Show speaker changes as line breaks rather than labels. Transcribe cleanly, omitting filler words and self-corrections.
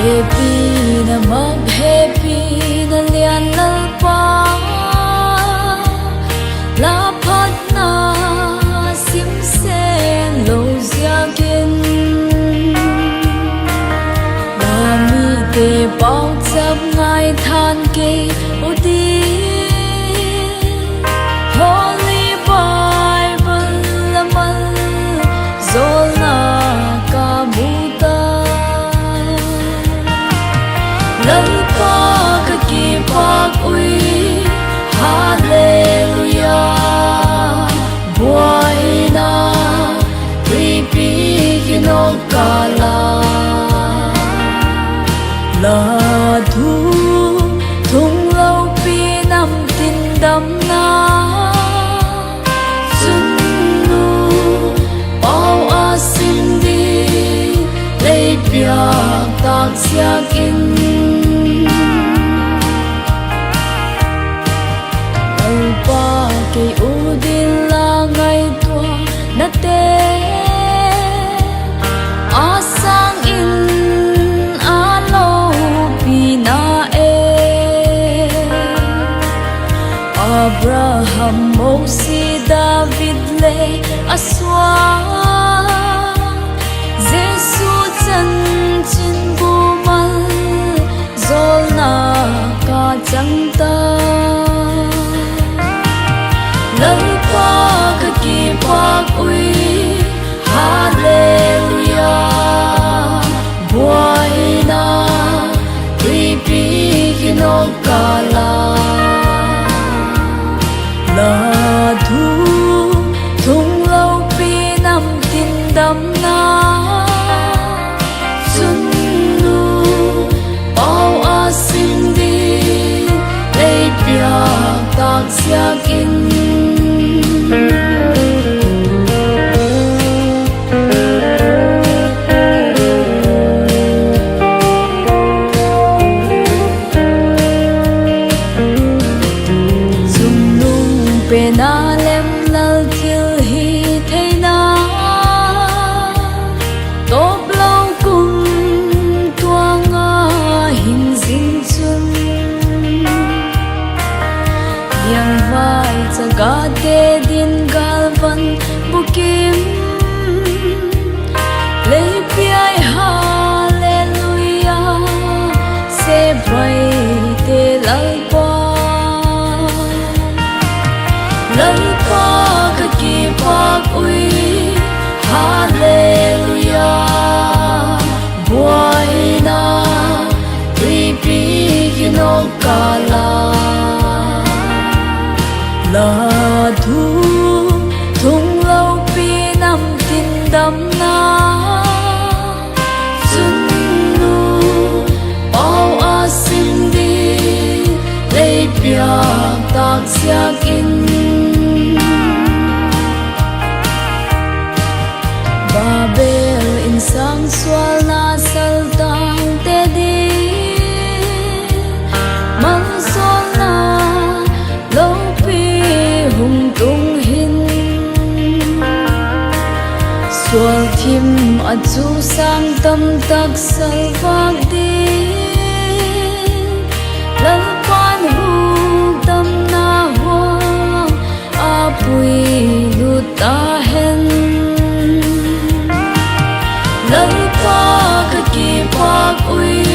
happy na mag-happy na lian lalpa lapad na simsen lo ziagin Mami te bao chap ngai than ke udi Holy Bible lamal zolna kamuta lalpa ka ki pak ui hallelujah boy na pipi kinokala la thu thung lâu pi nam tin đam na sun nu bao a sim đi lấy bia tak siak in alpa ke udin la ngai tua na te asang in Abraham, Moses, David, le aswa Jesus chân chin bumal zolna ka changta lalpa ka ki pak ui hallelujah boy na pipi kinokala la thu thung lâu pi nam tin đam na sun nu bao a sim đi lấy bia tak siak in na lem lal thil hi theina top lâu kum tuanga hin zin chun yang vai chaga te din galvan bukim le piai hallelujah se brai te lalpa lalpa ka ki pak ui hallelujah boy na pipi kinokala la thu thung lâu pi nam tin đam na sun nu bao a sim đi lấy bia tak siak in Babel in sang swal na saltang te di mang sol na lâu pi hung tung hin swal thim a chu sang tam tak sal vak di lalpan hu tam na huang apui luta hen lalpa ka ki pak ui